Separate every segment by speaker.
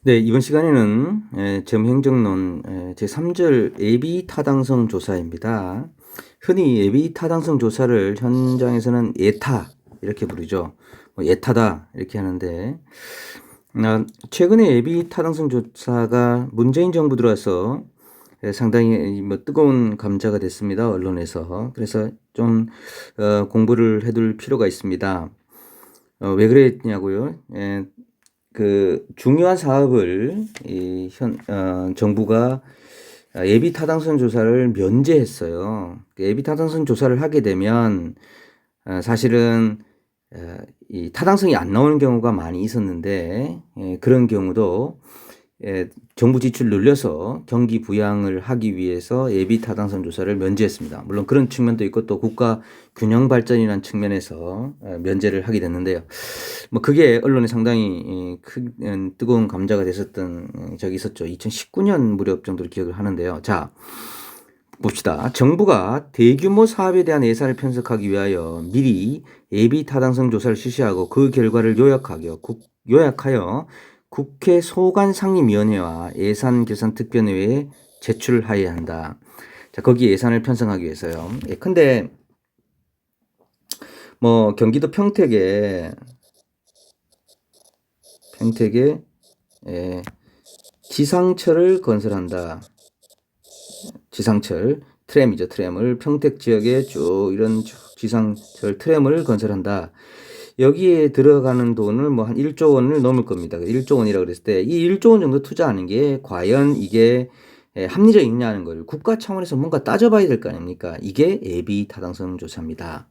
Speaker 1: 네, 이번 시간에는 점행정론 제3절 예비 타당성 조사입니다. 흔히 예비 타당성 조사를 현장에서는 예타 이렇게 부르죠. 예타다 이렇게 하는데 최근에 예비 타당성 조사가 문재인 정부 들어와서 상당히 뜨거운 감자가 됐습니다. 언론에서. 그래서 좀 공부를 해둘 필요가 있습니다. 왜 그랬냐고요? 그 중요한 사업을 정부가 예비 타당성 조사를 면제했어요. 예비 타당성 조사를 하게 되면 사실은 이 타당성이 안 나오는 경우가 많이 있었는데 그런 경우도 정부 지출 늘려서 경기 부양을 하기 위해서 예비 타당성 조사를 면제했습니다. 물론 그런 측면도 있고 또 국가 균형 발전이라는 측면에서 면제를 하게 됐는데요. 그게 언론에 상당히 큰 뜨거운 감자가 됐었던 적이 있었죠. 2019년 무렵 정도로 기억을 하는데요. 자, 봅시다. 정부가 대규모 사업에 대한 예산을 편성하기 위하여 미리 예비 타당성 조사를 실시하고 그 결과를 요약하여 국회 소관상임위원회와 예산결산특별회에 제출하여야 한다. 자, 거기 예산을 편성하기 위해서요. 근데 경기도 평택에 지상철을 건설한다. 지상철 트램이죠. 트램을 평택 지역에 쭉 이런 지상철 트램을 건설한다. 여기에 들어가는 돈을 한 1조 원을 넘을 겁니다. 1조 원이라고 그랬을 때 이 1조 원 정도 투자하는 게 과연 이게 합리적이냐 하는 걸 국가 차원에서 뭔가 따져봐야 될 거 아닙니까? 이게 예비 타당성 조사입니다.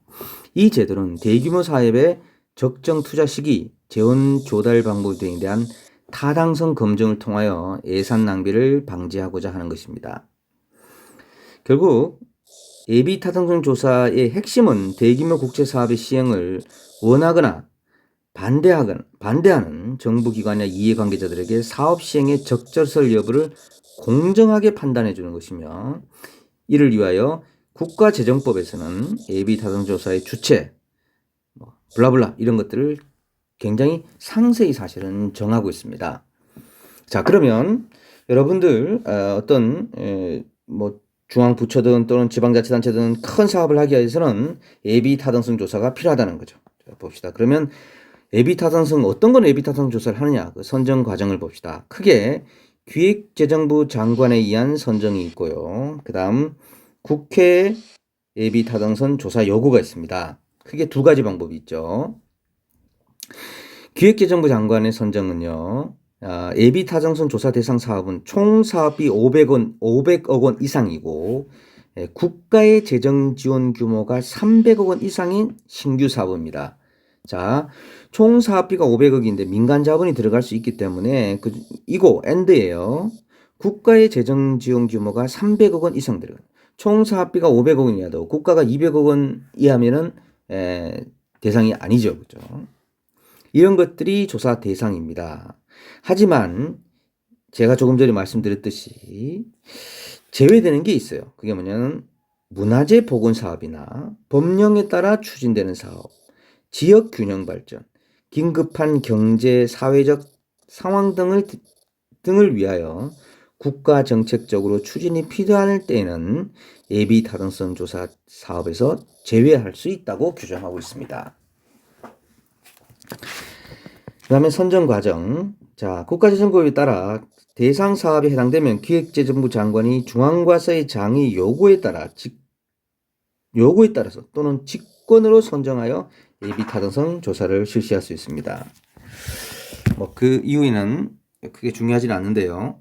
Speaker 1: 이 제도는 대규모 사업의 적정 투자 시기, 재원 조달 방법 등에 대한 타당성 검증을 통하여 예산 낭비를 방지하고자 하는 것입니다. 결국 예비 타당성 조사의 핵심은 대규모 국제 사업의 시행을 원하거나 반대하는 정부기관이나 이해관계자들에게 사업 시행의 적절성 여부를 공정하게 판단해 주는 것이며, 이를 위하여 국가재정법에서는 예비 타당성 조사의 주체, 블라블라 이런 것들을 굉장히 상세히 사실은 정하고 있습니다. 자, 그러면 여러분들 어떤 중앙부처든 또는 지방자치단체든 큰 사업을 하기 위해서는 예비 타당성 조사가 필요하다는 거죠. 자, 봅시다. 그러면 예비 타당성, 어떤 건 예비 타당성 조사를 하느냐, 그 선정 과정을 봅시다. 크게 기획재정부 장관에 의한 선정이 있고요. 그 다음 국회 예비 타당성 조사 요구가 있습니다. 크게 두 가지 방법이 있죠. 기획재정부 장관의 선정은요, 예비 타당성 조사 대상 사업은 총 사업비 500억 원 이상이고 국가의 재정 지원 규모가 300억 원 이상인 신규 사업입니다. 자, 총 사업비가 500억인데 민간 자본이 들어갈 수 있기 때문에 이거 엔드예요. 국가의 재정 지원 규모가 300억 원 이상 들어가요. 총 사업비가 500억 원이라도 국가가 200억 원 이하면은 대상이 아니죠. 그죠? 이런 것들이 조사 대상입니다. 하지만 제가 조금 전에 말씀드렸듯이 제외되는 게 있어요. 그게 뭐냐면 문화재 복원 사업이나 법령에 따라 추진되는 사업, 지역 균형 발전, 긴급한 경제 사회적 상황 등을 위하여 국가 정책적으로 추진이 필요할 때에는 예비 타당성 조사 사업에서 제외할 수 있다고 규정하고 있습니다. 그 다음에 선정 과정. 자, 국가재정법에 따라 대상 사업에 해당되면 기획재정부 장관이 중앙과서의 장의 요구에 따라서 또는 직권으로 선정하여 예비 타당성 조사를 실시할 수 있습니다. 그 이유는 크게 중요하진 않는데요.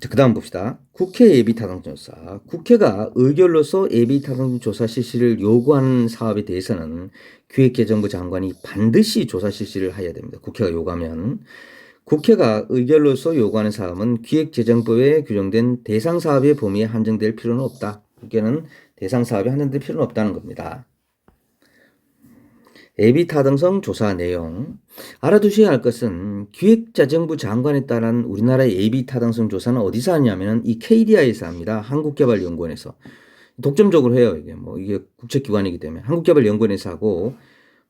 Speaker 1: 그 다음 봅시다. 국회 예비타당조사. 국회가 의결로서 예비타당조사 실시를 요구하는 사업에 대해서는 기획재정부 장관이 반드시 조사 실시를 해야 됩니다. 국회가 요구하면. 국회가 의결로서 요구하는 사업은 기획재정법에 규정된 대상 사업의 범위에 한정될 필요는 없다. 국회는 대상 사업에 한정될 필요는 없다는 겁니다. 예비 타당성 조사 내용. 알아두셔야 할 것은 기획재정부 장관에 따른 우리나라의 예비 타당성 조사는 어디서 하냐면 이 KDI에서 합니다. 한국개발연구원에서. 독점적으로 해요. 이게 뭐 이게 국책기관이기 때문에 한국개발연구원에서 하고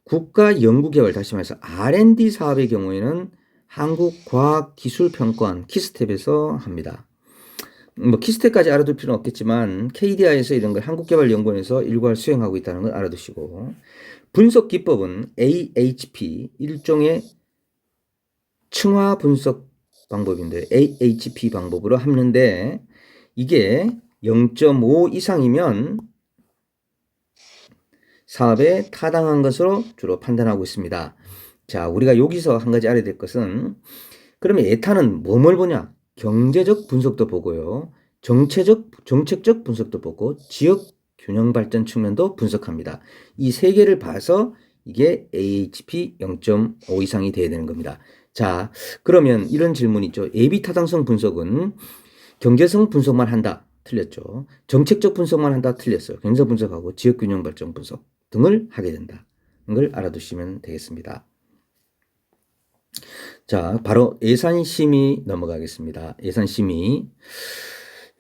Speaker 1: 국가연구개발 다시 말해서 R&D 사업의 경우에는 한국과학기술평가원 키스텝에서 합니다. 뭐 키스텝까지 알아둘 필요는 없겠지만 KDI에서 이런 걸 한국개발연구원에서 일괄 수행하고 있다는 걸 알아두시고 분석 기법은 AHP 일종의 층화 분석 방법인데 AHP 방법으로 하는데 이게 0.5 이상이면 사업에 타당한 것으로 주로 판단하고 있습니다. 자, 우리가 여기서 한 가지 알아야 될 것은 그러면 에타는 뭐뭘 보냐? 경제적 분석도 보고요. 정책적 분석도 보고 지역 균형 발전 측면도 분석합니다. 이 세 개를 봐서 이게 AHP 0.5 이상이 돼야 되는 겁니다. 자, 그러면 이런 질문이 있죠. 예비 타당성 분석은 경제성 분석만 한다. 틀렸죠. 정책적 분석만 한다. 틀렸어요. 경제성 분석하고 지역 균형 발전 분석 등을 하게 된다. 걸 알아두시면 되겠습니다. 자, 바로 예산심의 넘어가겠습니다. 예산심의.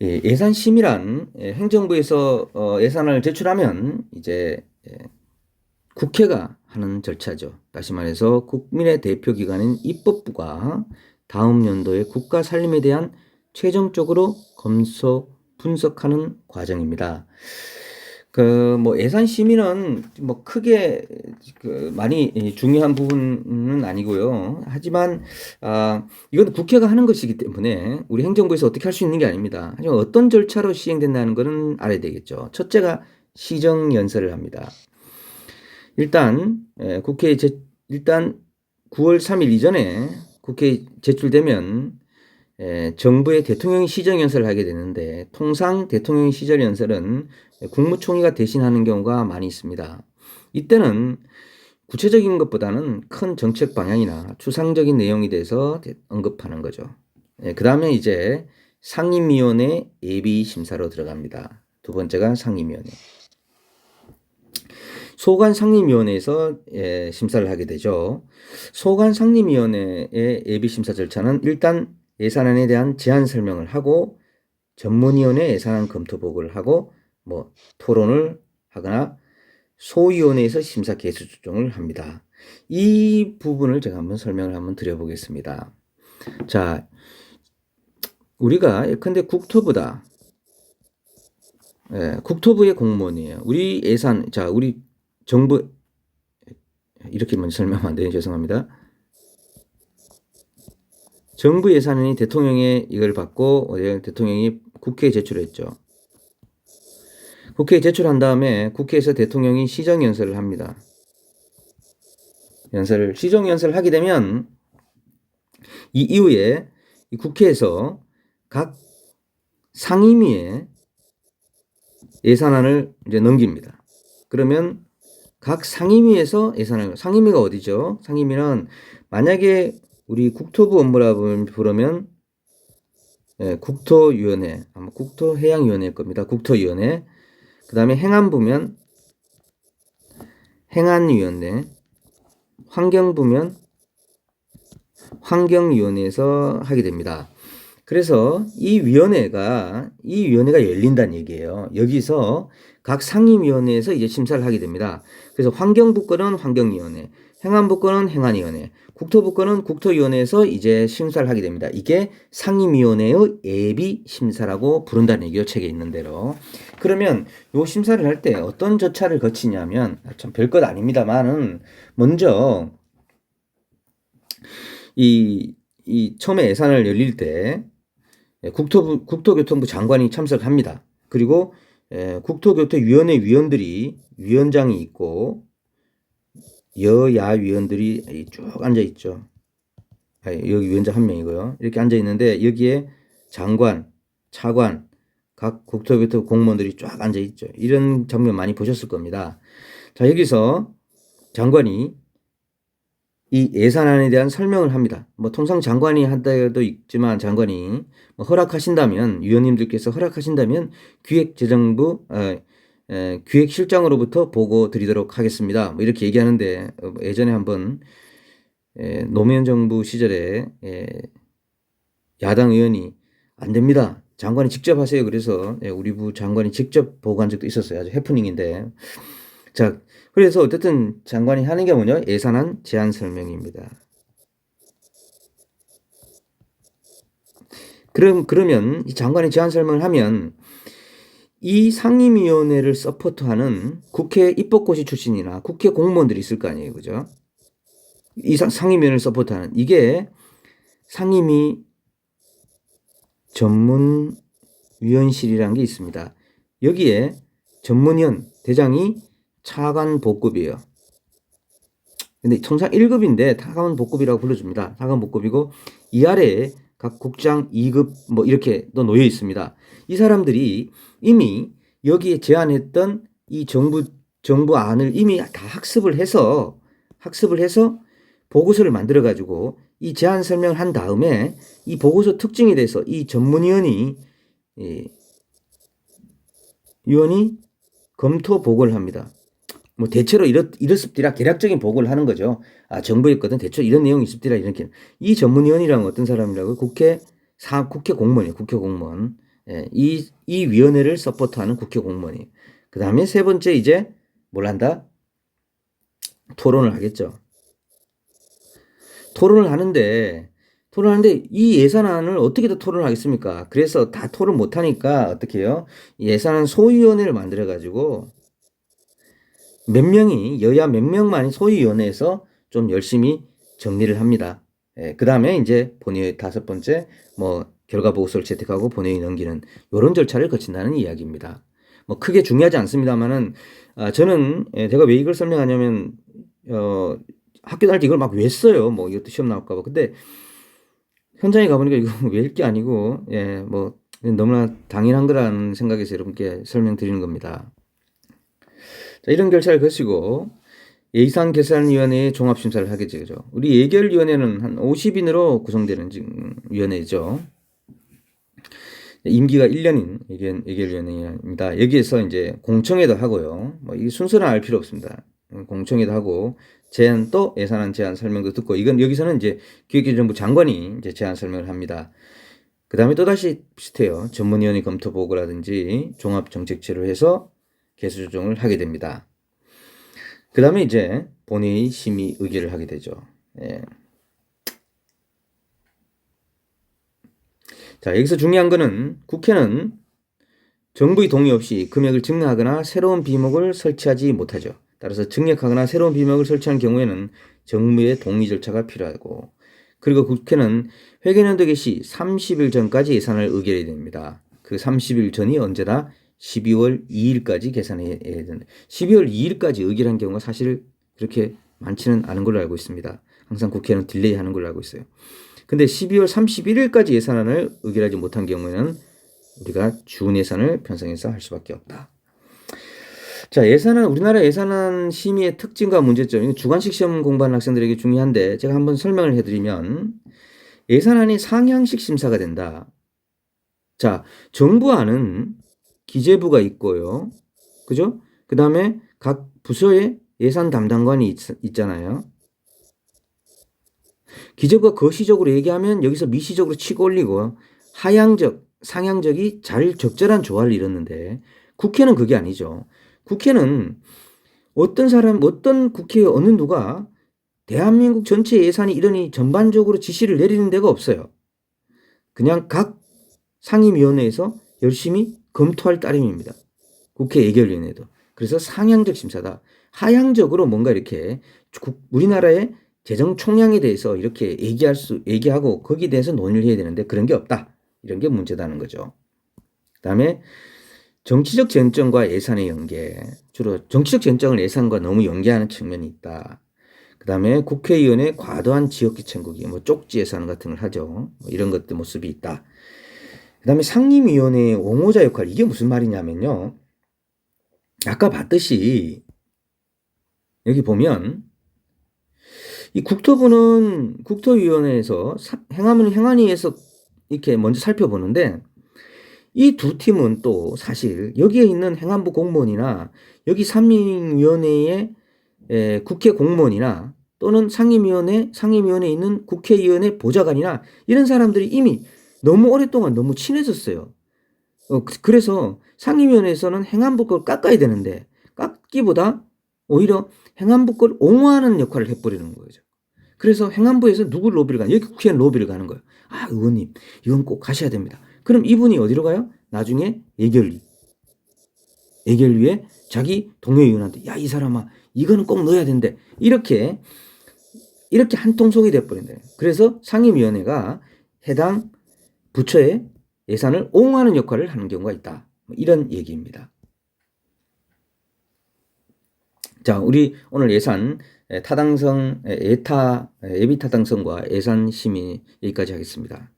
Speaker 1: 예산심의란 행정부에서 예산을 제출하면 이제 국회가 하는 절차죠. 다시 말해서 국민의 대표기관인 입법부가 다음 연도의 국가 살림에 대한 최종적으로 검토 분석하는 과정입니다. 뭐 예산 심의는 뭐 크게 많이 중요한 부분은 아니고요. 하지만 이건 국회가 하는 것이기 때문에 우리 행정부에서 어떻게 할 수 있는 게 아닙니다. 하지만 어떤 절차로 시행된다는 것은 알아야 되겠죠. 첫째가 시정연설을 합니다. 일단 일단 9월 3일 이전에 국회에 제출되면 정부의 대통령이 시정연설을 하게 되는데 통상 대통령이 시정연설은 국무총리가 대신하는 경우가 많이 있습니다. 이때는 구체적인 것보다는 큰 정책 방향이나 추상적인 내용에 대해서 언급하는 거죠. 그 다음에 이제 상임위원회 예비심사로 들어갑니다. 두 번째가 상임위원회. 소관상임위원회에서 심사를 하게 되죠. 소관상임위원회의 예비심사 절차는 일단 예산안에 대한 제안 설명을 하고 전문위원회 예산안 검토 보고를 하고 뭐 토론을 하거나 소위원회에서 심사 개수 조정을 합니다. 이 부분을 제가 한번 설명을 한번 드려보겠습니다. 자, 우리가 예컨대 국토부다. 국토부의 공무원이에요. 우리 예산, 자, 우리 정부, 이렇게 먼저 설명하면 안 되네. 죄송합니다. 정부 예산안이 대통령의 이걸 받고 대통령이 국회에 제출했죠. 국회에 제출한 다음에 국회에서 대통령이 시정연설을 합니다. 시정연설을 하게 되면 이 이후에 이 국회에서 각 상임위에 예산안을 이제 넘깁니다. 그러면 각 상임위에서 예산을, 상임위가 어디죠? 상임위는 만약에 우리 국토부 업무라 부르면 국토위원회, 아마 국토해양위원회일 겁니다. 국토위원회. 그 다음에 행안부면 행안위원회, 환경부면 환경위원회에서 하게 됩니다. 그래서 이 위원회가 열린다는 얘기예요. 여기서 각 상임위원회에서 이제 심사를 하게 됩니다. 그래서 환경부 거는 환경위원회, 행안부 거는 행안위원회, 국토부 거는 국토위원회에서 이제 심사를 하게 됩니다. 이게 상임위원회의 예비 심사라고 부른다는 얘기요. 책에 있는 대로. 그러면 요 심사를 할 때 어떤 절차를 거치냐면 참 별것 아닙니다만은 먼저 이 처음에 예산을 열릴 때 국토교통부 장관이 참석합니다. 그리고 국토교통위원회 위원장이 있고 여야 위원들이 쭉 앉아 있죠. 여기 위원장 한 명이고요. 이렇게 앉아 있는데 여기에 장관, 차관, 각 국토교통 공무원들이 쫙 앉아 있죠. 이런 장면 많이 보셨을 겁니다. 자, 여기서 장관이 이 예산안에 대한 설명을 합니다. 뭐 통상 장관이 한다도 있지만 장관이 뭐 허락하신다면 위원님들께서 허락하신다면 기획재정부 기획실장으로부터 보고 드리도록 하겠습니다. 뭐 이렇게 얘기하는데 예전에 한번 노무현 정부 시절에 야당 의원이 안 됩니다. 장관이 직접 하세요. 그래서 우리 부 장관이 직접 보고한 적도 있었어요. 아주 해프닝인데. 자, 그래서 어쨌든 장관이 하는 게 뭐냐? 예산안 제안 설명입니다. 그러면 이 장관이 제안 설명을 하면 이 상임위원회를 서포트하는 국회 입법고시 출신이나 국회 공무원들이 있을 거 아니에요. 그죠? 이 상임위원회를 서포트하는 이게 상임위 전문위원실이라는 게 있습니다. 여기에 전문위원 대장이 차관 복급이에요. 근데 통상 1급인데 차관 복급이라고 불러줍니다. 차관 복급이고 이 아래에 각 국장 2급 뭐 이렇게 또 놓여 있습니다. 이 사람들이 이미 여기에 제안했던 이 정부 안을 이미 다 학습을 해서 보고서를 만들어 가지고 이 제안 설명을 한 다음에 이 보고서 특징에 대해서 이 전문위원이 검토 보고를 합니다. 뭐 대체로 이렇습디라 계략적인 보고를 하는 거죠. 아, 정부에 있거든 대체로 이런 내용이 있습디라 이렇게. 이 전문위원이란 어떤 사람이라고? 국회 공무원이에요. 국회 공무원. 예, 이 위원회를 서포트하는 국회 공무원이에요. 그 다음에 세 번째 이제 뭘 한다? 토론을 하겠죠. 토론을 하는데 이 예산안을 어떻게 다 토론을 하겠습니까? 그래서 다 토론 못 하니까 어떻게 해요? 예산안 소위원회를 만들어 가지고 몇 명이 여야 몇 명만이 소위원회에서 좀 열심히 정리를 합니다. 예, 그 다음에 이제 본회의 다섯 번째 뭐 결과 보고서를 채택하고 본회의 넘기는 이런 절차를 거친다는 이야기입니다. 뭐 크게 중요하지 않습니다만은 저는 제가 왜 이걸 설명하냐면 학교 다닐 때 이걸 막 외웠어요. 뭐 이것도 시험 나올까봐. 근데 현장에 가보니까 이거 외울 게 아니고 뭐 너무나 당연한 거라는 생각에서 여러분께 설명드리는 겁니다. 자, 이런 절차를 거치고 예산계산위원회의 종합심사를 하겠죠. 그죠? 우리 예결위원회는 한 50인으로 구성되는 위원회죠. 임기가 1년인 예결위원회입니다. 여기에서 이제 공청회도 하고요. 뭐 이 순서는 알 필요 없습니다. 공청회도 하고 또 예산안 제안 설명도 듣고 이건 여기서는 이제 기획재정부 장관이 이제 제안 설명을 합니다. 그 다음에 또 다시 비슷해요. 전문위원회 검토 보고라든지 종합정책치를 해서 개수 조정을 하게 됩니다. 그 다음에 이제 본회의 심의 의결을 하게 되죠. 예. 자, 여기서 중요한 거는 국회는 정부의 동의 없이 금액을 증액하거나 새로운 비목을 설치하지 못하죠. 따라서 증액하거나 새로운 비목을 설치한 경우에는 정부의 동의 절차가 필요하고 그리고 국회는 회계연도 개시 30일 전까지 예산을 의결해야 됩니다. 그 30일 전이 언제다? 12월 2일까지 계산해야 된다. 12월 2일까지 의결한 경우가 사실 그렇게 많지는 않은 걸로 알고 있습니다. 항상 국회는 딜레이 하는 걸로 알고 있어요. 근데 12월 31일까지 예산안을 의결하지 못한 경우에는 우리가 준 예산을 편성해서 할 수밖에 없다. 자, 우리나라 예산안 심의의 특징과 문제점, 이거 주관식 시험 공부하는 학생들에게 중요한데 제가 한번 설명을 해드리면 예산안이 상향식 심사가 된다. 자, 정부안은 기재부가 있고요. 그죠? 그 다음에 각 부서에 예산 담당관이 있잖아요. 기재부가 거시적으로 얘기하면 여기서 미시적으로 치고 올리고 하향적, 상향적이 적절한 조화를 이뤘는데 국회는 그게 아니죠. 국회는 어떤 국회의 어느 누가 대한민국 전체 예산이 이러니 전반적으로 지시를 내리는 데가 없어요. 그냥 각 상임위원회에서 열심히 검토할 따름입니다. 국회 예결위원회도. 그래서 상향적 심사다. 하향적으로 뭔가 이렇게 우리나라의 재정 총량에 대해서 이렇게 얘기하고 거기에 대해서 논의를 해야 되는데 그런 게 없다. 이런 게 문제다는 거죠. 그 다음에 정치적 쟁점과 예산의 연계. 주로 정치적 쟁점을 예산과 너무 연계하는 측면이 있다. 그 다음에 국회의원의 과도한 지역기 챙기기, 뭐 쪽지 예산 같은 걸 하죠. 뭐 이런 것들 모습이 있다. 그 다음에 상임위원회의 옹호자 역할. 이게 무슨 말이냐면요. 아까 봤듯이 여기 보면 이 국토부는 국토위원회에서 행안위에서 이렇게 먼저 살펴보는데 이 두 팀은 또 사실 여기에 있는 행안부 공무원이나 여기 상임위원회의 국회 공무원이나 또는 상임위원회에 있는 국회의원의 보좌관이나 이런 사람들이 이미 너무 오랫동안 너무 친해졌어요. 그래서 상임위원회에서는 행안부 걸 깎아야 되는데 깎기보다 오히려 행안부 걸 옹호하는 역할을 해버리는 거죠. 그래서 행안부에서 누구 로비를 가냐? 여기 국회의원 로비를 가는 거예요. 아, 의원님, 이건 꼭 가셔야 됩니다. 그럼 이분이 어디로 가요? 나중에 예결위에 자기 동료의원한테 야, 이 사람아, 이거는 꼭 넣어야 된대. 이렇게 한통속이 돼버린다. 그래서 상임위원회가 해당 부처의 예산을 옹호하는 역할을 하는 경우가 있다. 이런 얘기입니다. 자, 우리 오늘 예산 타당성, 예비 타당성과 예산 심의 여기까지 하겠습니다.